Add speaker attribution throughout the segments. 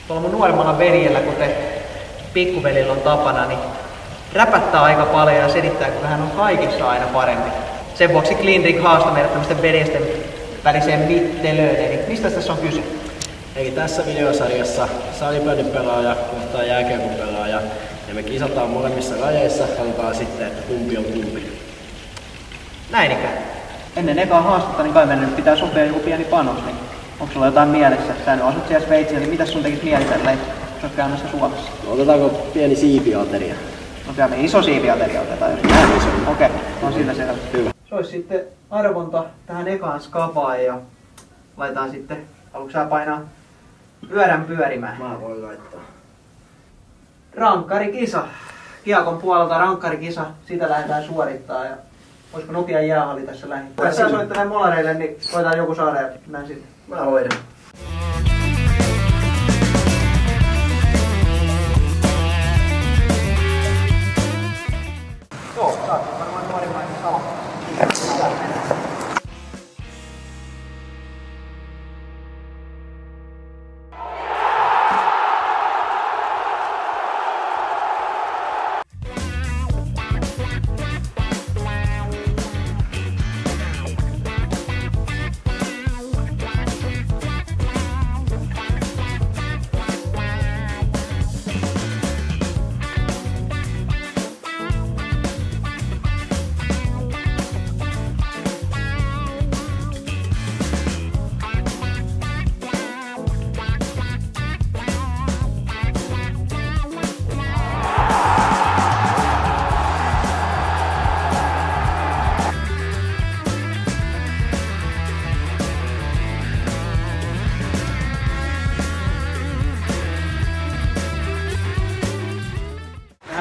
Speaker 1: Tuolla mun nuoremmalla veljellä, kuten pikkuvelillä on tapana, niin räpättää aika paljon ja selittää, kun hän on kaikessa aina parempi. Sen vuoksi Clean Drink haastaa meidät tämmöisten veljesten väliseen mittelöön. Eli mistä tässä on kyse?
Speaker 2: Eli tässä videosarjassa salibändipelaaja kohtaa jääkiekopelaaja ja me kisataan molemmissa lajeissa, katsotaan sitten, että kumpi on kumpi.
Speaker 1: Näin ikään. Ennen ekaa haastetta, niin kai meidän pitää sopia joku pieni panos, niin onko sulla jotain mielessä? Sä nyt asut siellä Sveitsissä, niin mitäs sun tekis mieli tälleen, jos oot käymässä Suomessa?
Speaker 2: No, otetaanko pieni siipiateria?
Speaker 1: No kyllä me iso siipiateria otetaan, jos näin iso. Okei, on sillä selvä.
Speaker 2: Hyvä.
Speaker 1: Se olisi sitten arvonta tähän ekaan skapaan ja laitetaan sitten, haluatko sä painaa pyörän pyörimään?
Speaker 2: Mä voin laittaa.
Speaker 1: Rankkarikisa. Kiekon puolelta rankkarikisa, sitä lähdetään suorittaa. Ja olisiko Nokian jäähalli tässä lähinnä? Jos sä soittelee molareille, niin voidaan joku saada ja mennään sitten.
Speaker 2: Mä hoidan.
Speaker 1: Joo, saat varmaan nuorimmainen sama.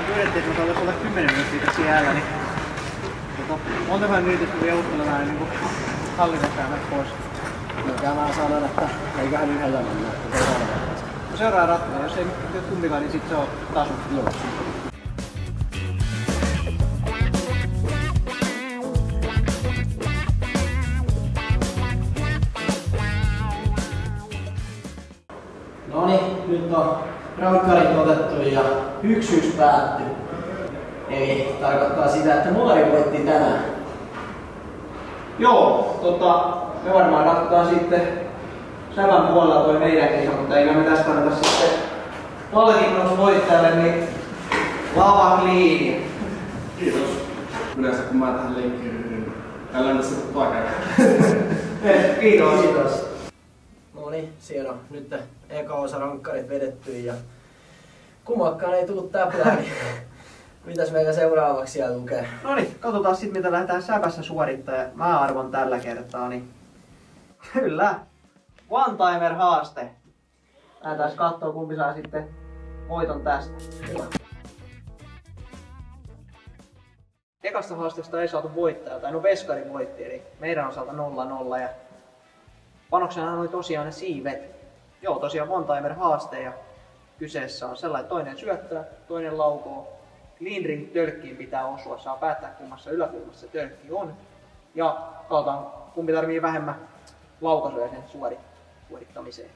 Speaker 1: Pyydettiin, että me saatais olla 10 minuuttia siellä, niin montakaan yritys tuli joukkelemaan niin hallinnetään näitä pois.
Speaker 2: No kyllä mä sanon, että eiköhän yhdellä mennä, että se on
Speaker 1: no seuraava ratkaisua, jos ei nyt kumpikaan, niin sit se on tasu.
Speaker 2: Joo. Noniin, nyt on rankkarit otettu ja 1-1 päätty. Eli tarkoittaa sitä, että molari voitti tänään.
Speaker 1: Joo, me varmaan katsotaan sitten Sävän puolella toi meidän kisa, mutta eikä me tästä kannata sitten palkinnoksi voittajalle, niin lava clean.
Speaker 3: Kiitos. Yleensä kun mä tähän lenkkiin ryhdyn, tällainen se tuttua käydä.
Speaker 1: Kiitos.
Speaker 2: Kiitos. Noniin, siellä on nyt eka osa rankkarit vedetty ja kummakkaan ei tuu täplää, niin mitäs meillä seuraavaksi siellä lukee?
Speaker 1: Noniin, katsotaan sitten mitä lähdetään Sävässä suorittaa. Mä arvon tällä kertaa, niin kyllä. One-timer haaste. Lähdetään kattoo kumpi saa sitten voiton tästä.
Speaker 2: Hyvä.
Speaker 1: Ekasta haasteesta ei saatu voittajaa, tai no veskari voitti, eli meidän osalta 0-0 ja panoksenahan oli tosiaan ne siivet. Joo, tosiaan one-timer haaste ja kyseessä on sellainen, toinen syöttää, toinen laukoo. Clean Drink tölkkiin pitää osua, saa päättää kummassa yläkulmassa se tölkki on. Ja katsotaan kumpi tarvii vähemmän laukaisuja sen suorittamiseen.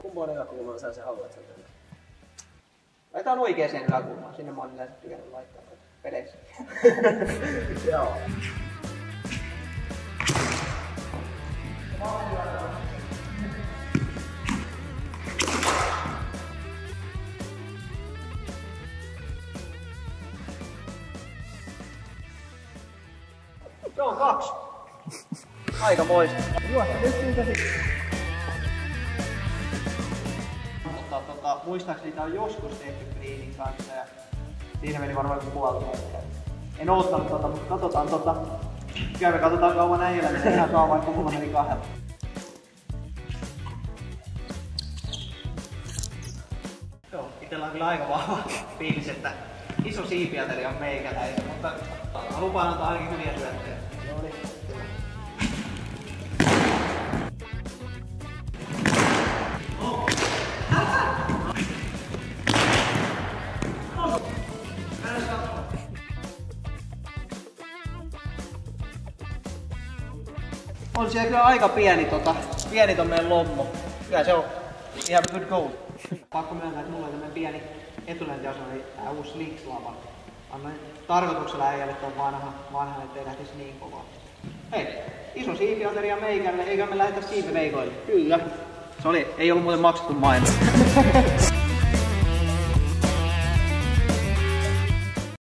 Speaker 2: Kumpa on yläkulmaan sä se haluat sen tänne?
Speaker 1: Laitetaan oikeeseen yläkulmaan, sinne mä oon yleensä tykännyt laittaa peleissä.
Speaker 2: Joo.
Speaker 1: Se on 2. Aika moista. Juosta nyt siitä sitten. Muistaakseni tää on joskus tehty Cleanin kanssa ja siinä meni varmaan joku puoli tuntia. En oottanut mutta katsotaan kyllä me katsotaan kauan äijällä menee ihan kauan, kun mulla meni 2. Joo, itellä on kyllä aika vahva fiilis, että iso siipiateli on meikäläisen, mutta lupaan antaa ainakin hyviä syöttejä.
Speaker 2: Noniin.
Speaker 1: On siellä kyllä aika pieni ton meidän lommo. Kyllä se on ihan good goal. Pakko myöntää, että mulla oli tämmönen pieni etulyöntiasema, oli tää uusi Slicks-lava. Annoin tarkoituksella äijälle ton vanhan, ettei lähtisi niin kovaa. Hei, iso siipiateria meikälle, eikä me lähetä siipiveikoille. Kyllä. Se oli, ei ollut muuten maksettu mainos.